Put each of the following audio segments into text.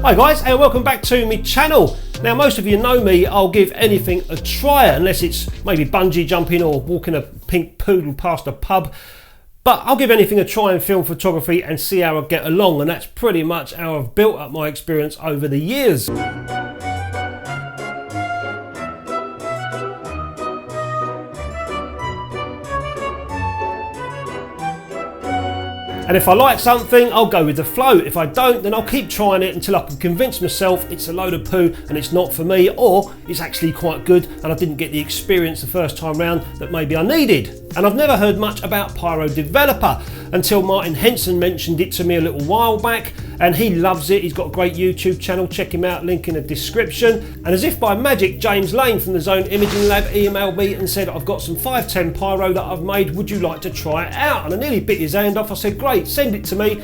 Hi guys, and welcome back to my channel. Now most of you know me, I'll give anything a try unless it's maybe bungee jumping or walking a pink poodle past a pub. But I'll give anything a try in film photography and see how I get along, and that's pretty much how I've built up my experience over the years. And if I like something, I'll go with the flow. If I don't, then I'll keep trying it until I can convince myself it's a load of poo and it's not for me, or it's actually quite good and I didn't get the experience the first time round that maybe I needed. And I've never heard much about PYRO Developer until Martin Henson mentioned it to me a little while back, and he loves it. He's got a great YouTube channel, check him out, link in the description. And as if by magic, James Lane from the Zone Imaging Lab emailed me and said, I've got some 510 PYRO that I've made, would you like to try it out? And I nearly bit his hand off. I said, great, send it to me.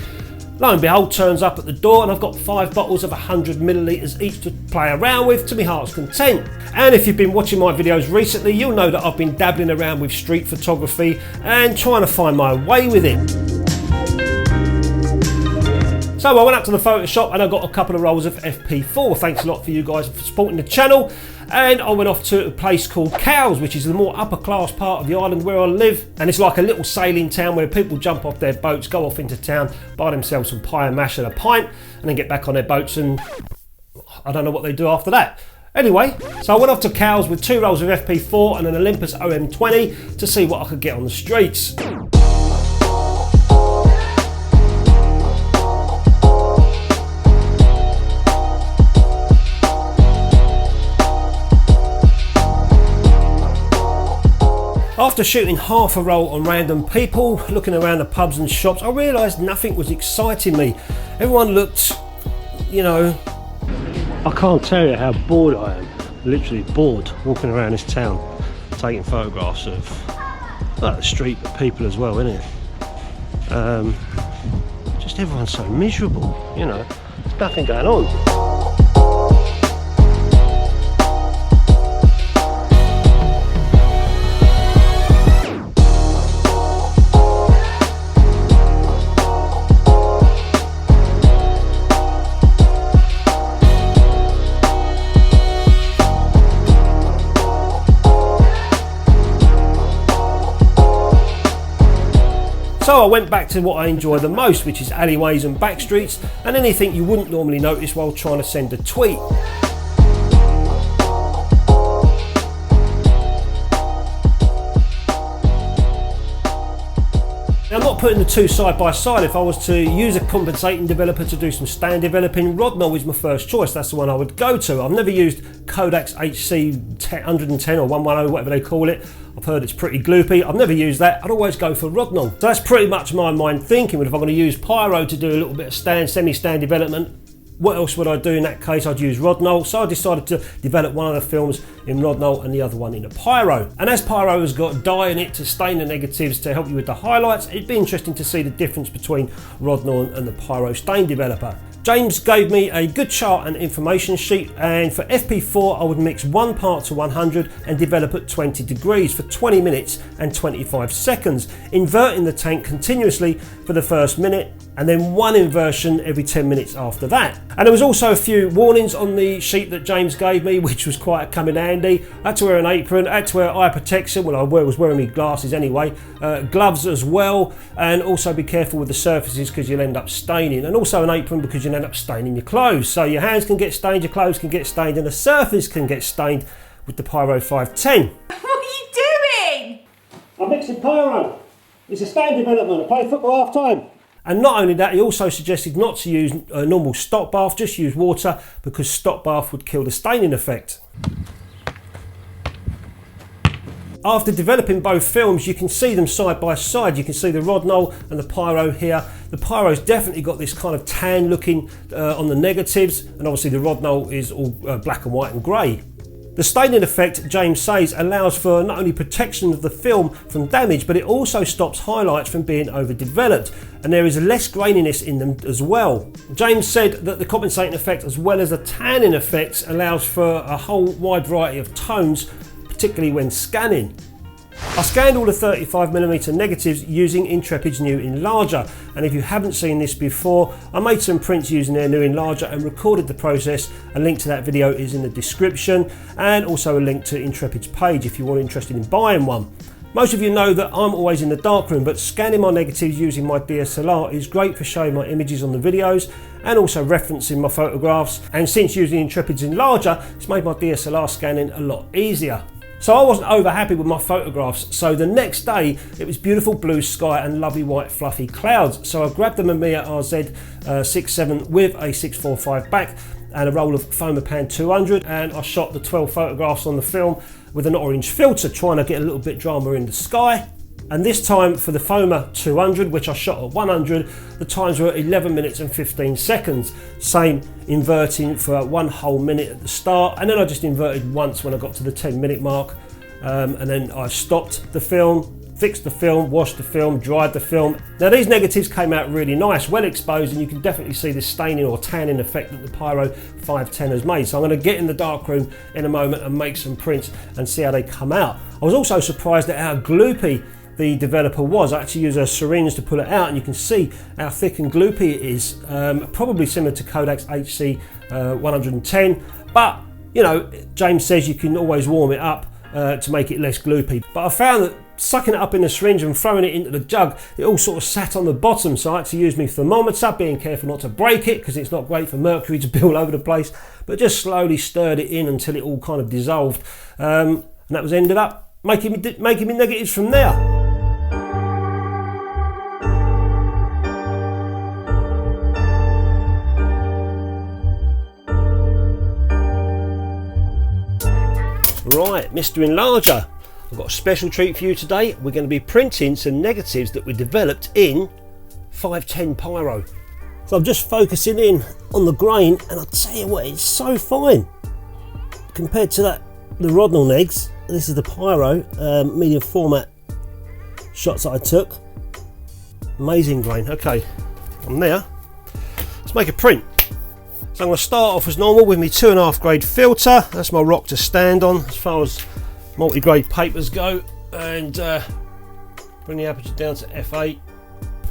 Lo and behold, turns up at the door and I've got 5 bottles of 100 millilitres each to play around with to my heart's content. And if you've been watching my videos recently, you'll know that I've been dabbling around with street photography and trying to find my way with it. So I went up to the Photoshop and I got a couple of rolls of FP4. Thanks a lot for you guys for supporting the channel. And I went off to a place called Cowes, which is the more upper class part of the island where I live. And it's like a little sailing town where people jump off their boats, go off into town, buy themselves some pie and mash and a pint, and then get back on their boats, and I don't know what they do after that. Anyway, so I went off to Cowes with 2 rolls of FP4 and an Olympus OM20 to see what I could get on the streets. After shooting half a roll on random people, looking around the pubs and shops, I realised nothing was exciting me. Everyone looked, you know, I can't tell you how bored I am. Literally bored walking around this town, taking photographs of the street, but people as well, innit? Just everyone's so miserable, you know, there's nothing going on. So I went back to what I enjoy the most, which is alleyways and back streets and anything you wouldn't normally notice while trying to send a tweet. Now, I'm not putting the two side by side. If I was to use a compensating developer to do some stand developing, Rodnell is my first choice. That's the one I would go to. I've never used Kodak's HC 110 or 110, whatever they call it. I've heard it's pretty gloopy. I've never used that. I'd always go for Rodnell. So that's pretty much my mind thinking. But if I'm going to use PYRO to do a little bit of semi-stand development, what else would I do in that case? I'd use Rodnell. So I decided to develop one of the films in Rodnell and the other one in a PYRO. And as PYRO has got dye in it to stain the negatives to help you with the highlights, it'd be interesting to see the difference between Rodnell and the PYRO stain developer. James gave me a good chart and information sheet, and for FP4 I would mix 1 part to 100 and develop at 20 degrees for 20 minutes and 25 seconds, inverting the tank continuously for the first minute and then 1 inversion every 10 minutes after that. And there was also a few warnings on the sheet that James gave me, which was quite come in handy. I had to wear an apron, I had to wear eye protection, well I was wearing my glasses anyway, gloves as well, and also be careful with the surfaces because you'll end up staining, and also an apron because you'll end up staining your clothes. So your hands can get stained, your clothes can get stained, and the surface can get stained with the PYRO 510. What are you doing? I'm mixing PYRO. It's a stand development. I play football half time. And not only that, he also suggested not to use a normal stop bath, just use water, because stop bath would kill the staining effect. After developing both films, you can see them side by side. You can see the Rodnell and the PYRO here. The PYRO's definitely got this kind of tan looking on the negatives, and obviously the Rodnell is all black and white and grey. The staining effect, James says, allows for not only protection of the film from damage, but it also stops highlights from being overdeveloped, and there is less graininess in them as well. James said that the compensating effect as well as the tanning effect allows for a whole wide variety of tones, particularly when scanning. I scanned all the 35mm negatives using Intrepid's new Enlarger, and if you haven't seen this before, I made some prints using their new Enlarger and recorded the process. A link to that video is in the description, and also a link to Intrepid's page if you are interested in buying one. Most of you know that I'm always in the darkroom, but scanning my negatives using my DSLR is great for showing my images on the videos and also referencing my photographs, and since using Intrepid's Enlarger, it's made my DSLR scanning a lot easier. So I wasn't over happy with my photographs, so the next day it was beautiful blue sky and lovely white fluffy clouds. So I grabbed the Mamiya RZ67 with a 645 back and a roll of FOMA Pan 200, and I shot the 12 photographs on the film with an orange filter, trying to get a little bit drama in the sky. And this time for the FOMA 200, which I shot at 100, the times were 11 minutes and 15 seconds. Same inverting for 1 whole minute at the start, and then I just inverted once when I got to the 10-minute mark, and then I stopped the film, fixed the film, washed the film, dried the film. Now these negatives came out really nice, well exposed, and you can definitely see the staining or tanning effect that the PYRO 510 has made. So I'm going to get in the darkroom in a moment and make some prints and see how they come out. I was also surprised at how gloopy the developer was. I actually used a syringe to pull it out, and you can see how thick and gloopy it is. Probably similar to Kodak's HC 110, but you know, James says you can always warm it up to make it less gloopy. But I found that sucking it up in the syringe and throwing it into the jug, it all sort of sat on the bottom, so I had to use my thermometer, being careful not to break it because it's not great for mercury to be all over the place, but just slowly stirred it in until it all kind of dissolved, and that was ended up making me negatives from there. Right, Mr. Enlarger, I've got a special treat for you today. We're going to be printing some negatives that we developed in 510 PYRO. So I'm just focusing in on the grain, and I'll tell you what, it's so fine compared to the Rodnell negs. This is the PYRO medium format shots that I took. Amazing grain. Okay, I'm there. Let's make a print. So I'm going to start off as normal with my 2.5 grade filter. That's my rock to stand on as far as multi-grade papers go, and bring the aperture down to f8.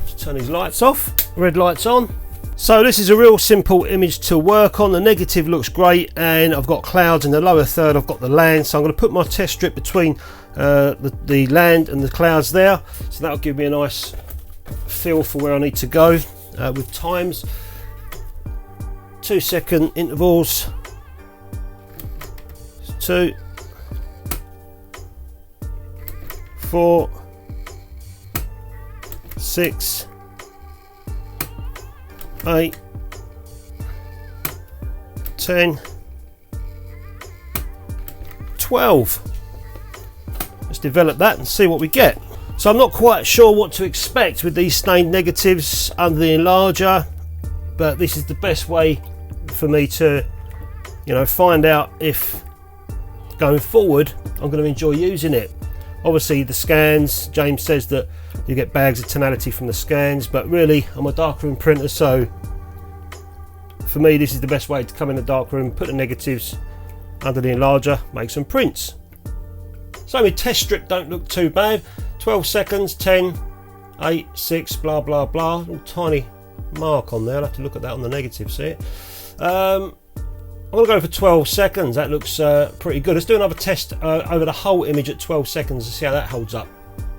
Just turn these lights off, red lights on. So this is a real simple image to work on. The negative looks great, and I've got clouds in the lower third, I've got the land, so I'm going to put my test strip between the land and the clouds there, so that'll give me a nice feel for where I need to go with times. 2-second intervals. 2, 4, 6, 8, 10, 12. Let's develop that and see what we get. So I'm not quite sure what to expect with these stained negatives under the Enlarger, but this is the best way for me to, you know, find out if going forward I'm going to enjoy using it. Obviously the scans, James says that you get bags of tonality from the scans, but really I'm a darkroom printer, so for me this is the best way to come in the darkroom, put the negatives under the Enlarger, make some prints. So my test strip don't look too bad. 12 seconds, 10, 8, 6, blah blah blah, little tiny mark on there. I'll have to look at that on the negative, see it. I'm going to go for 12 seconds, that looks pretty good. Let's do another test over the whole image at 12 seconds and see how that holds up.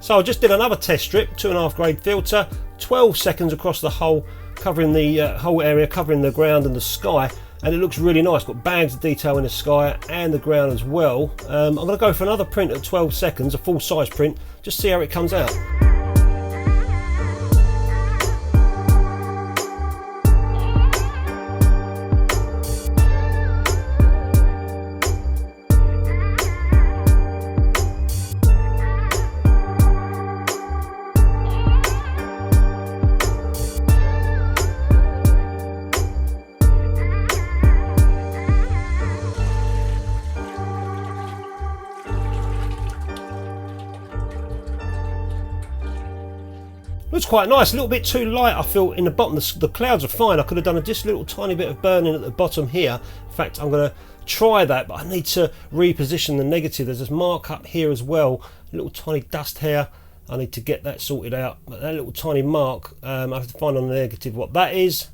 So I just did another test strip, 2.5 grade filter, 12 seconds across the whole, covering the whole area, covering the ground and the sky, and it looks really nice. Got bags of detail in the sky and the ground as well. I'm going to go for another print at 12 seconds, a full size print, just see how it comes out. Looks quite nice, a little bit too light I feel in the bottom. The clouds are fine, I could have done just a little tiny bit of burning at the bottom here. In fact, I'm going to try that, but I need to reposition the negative. There's this mark up here as well, a little tiny dust hair. I need to get that sorted out. But that little tiny mark, I have to find on the negative what that is.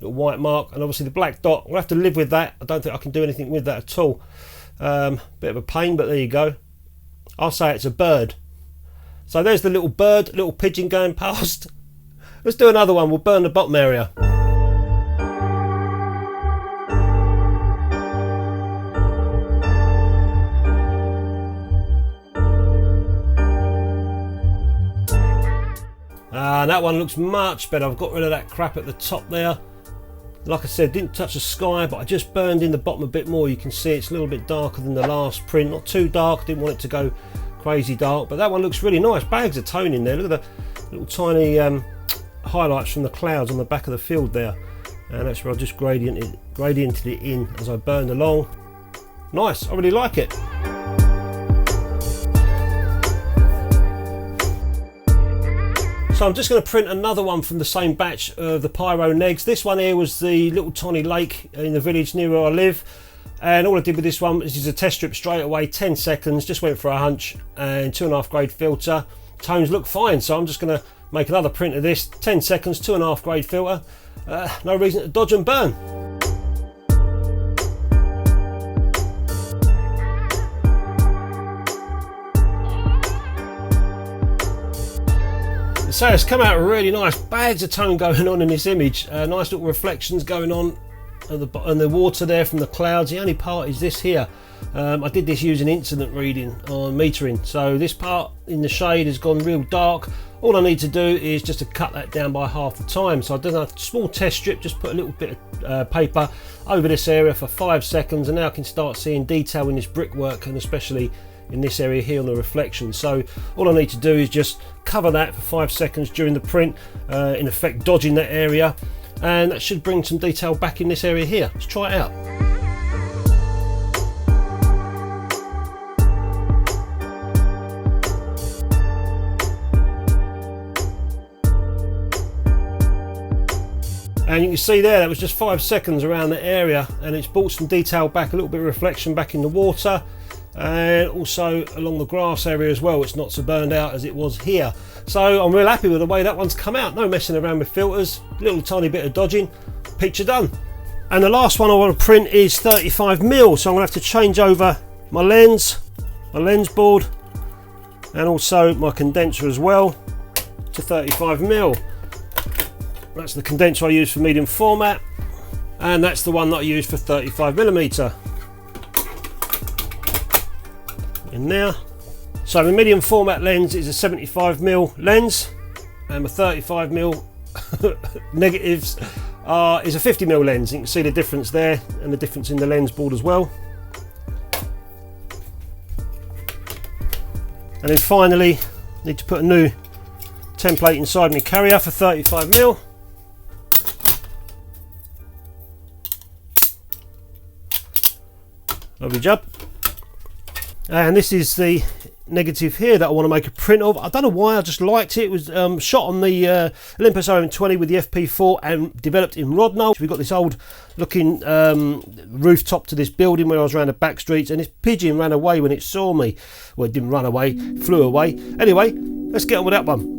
Little white mark, and obviously the black dot. We'll have to live with that. I don't think I can do anything with that at all. Bit of a pain, but there you go. I'll say it's a bird. So there's the little bird, little pigeon going past. Let's do another one. We'll burn the bottom area. That one looks much better. I've got rid of that crap at the top there. Like I said, didn't touch the sky, but I just burned in the bottom a bit more. You can see it's a little bit darker than the last print. Not too dark, didn't want it to go crazy dark, but that one looks really nice. Bags of tone in there. Look at the little tiny highlights from the clouds on the back of the field there. And that's where I just gradiented it in as I burned along. Nice, I really like it. So I'm just going to print another one from the same batch of the PYRO negs. This one here was the little tiny lake in the village near where I live. And all I did with this one is a test strip straight away, 10 seconds, just went for a hunch, and 2.5 grade filter. Tones look fine, so I'm just going to make another print of this, 10 seconds, 2.5 grade filter. No reason to dodge and burn. So it's come out really nice. Bags of tone going on in this image. Nice little reflections going on and the water there from the clouds. The only part is this here. I did this using incident reading on metering. So this part in the shade has gone real dark. All I need to do is just to cut that down by half the time. So I've done a small test strip, just put a little bit of paper over this area for 5 seconds, and now I can start seeing detail in this brickwork, and especially in this area here on the reflection. So all I need to do is just cover that for 5 seconds during the print, in effect dodging that area, and that should bring some detail back in this area here. Let's try it out. And you can see there, that was just 5 seconds around the area, and it's brought some detail back, a little bit of reflection back in the water, and also along the grass area as well. It's not so burned out as it was here. So I'm real happy with the way that one's come out. No messing around with filters, little tiny bit of dodging, picture done. And the last one I want to print is 35mm, so I'm going to have to change over my lens board, and also my condenser as well to 35mm. That's the condenser I use for medium format, and that's the one that I use for 35mm. In there. So the medium format lens is a 75mm lens, and my 35mm negatives is a 50mm lens. You can see the difference there, and the difference in the lens board as well. And then finally, need to put a new template inside my carrier for 35mm. Lovely job. And this is the negative here that I want to make a print of. I don't know why, I just liked it. It was shot on the Olympus OM20 with the FP4 and developed in Rodno. We've got this old looking rooftop to this building where I was around the back streets, and this pigeon ran away when it saw me. Well, it didn't run away, it flew away. Anyway, let's get on with that one.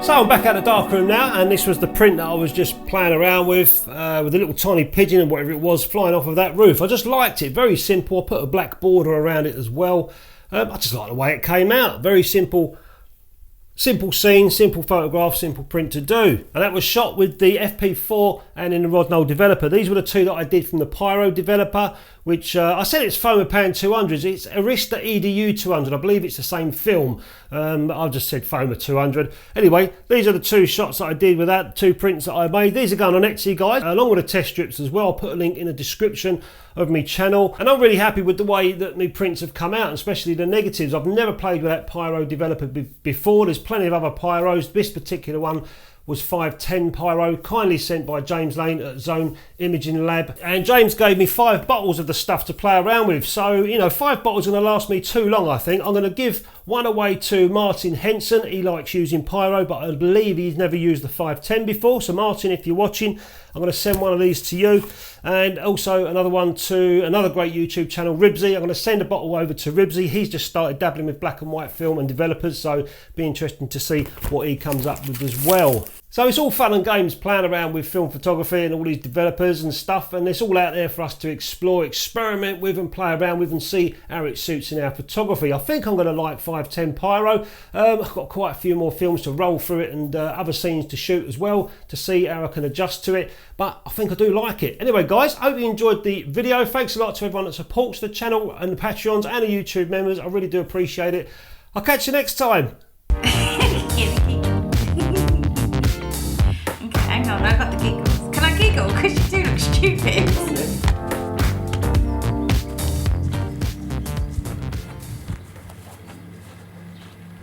So I'm back at the darkroom now, and this was the print that I was just playing around with a little tiny pigeon and whatever it was flying off of that roof. I just liked it, very simple. I put a black border around it as well. I just like the way it came out. Very simple Simple scene, simple photograph, simple print to do. And that was shot with the FP4 and in the Rodnell developer. These were the two that I did from the PYRO developer, which I said it's FOMA Pan 200s. It's ARISTA EDU 200. I believe it's the same film. I've just said FOMA 200. Anyway, these are the two shots that I did with that, two prints that I made. These are going on Etsy, guys, along with the test strips as well. I'll put a link in the description of my channel. And I'm really happy with the way that my prints have come out, especially the negatives. I've never played with that PYRO developer before. There's plenty of other PYROs. This particular one was 510 PYRO, kindly sent by James Lane at Zone Imaging Lab. And James gave me 5 bottles of the stuff to play around with. So, you know, 5 bottles are going to last me too long, I think. I'm going to give one away to Martin Henson. He likes using PYRO, but I believe he's never used the 510 before. So Martin, if you're watching, I'm going to send one of these to you. And also another one to another great YouTube channel, Ribsy. I'm going to send a bottle over to Ribsy. He's just started dabbling with black and white film and developers, so be interesting to see what he comes up with as well. So it's all fun and games playing around with film photography and all these developers and stuff, and it's all out there for us to explore, experiment with and play around with and see how it suits in our photography. I think I'm going to like 510 PYRO. I've got quite a few more films to roll through it and other scenes to shoot as well to see how I can adjust to it, but I think I do like it. Anyway guys, I hope you enjoyed the video. Thanks a lot to everyone that supports the channel and the Patreons and the YouTube members. I really do appreciate it. I'll catch you next time. Okay, hang on, I got the giggles. Can I giggle? Because you do look stupid.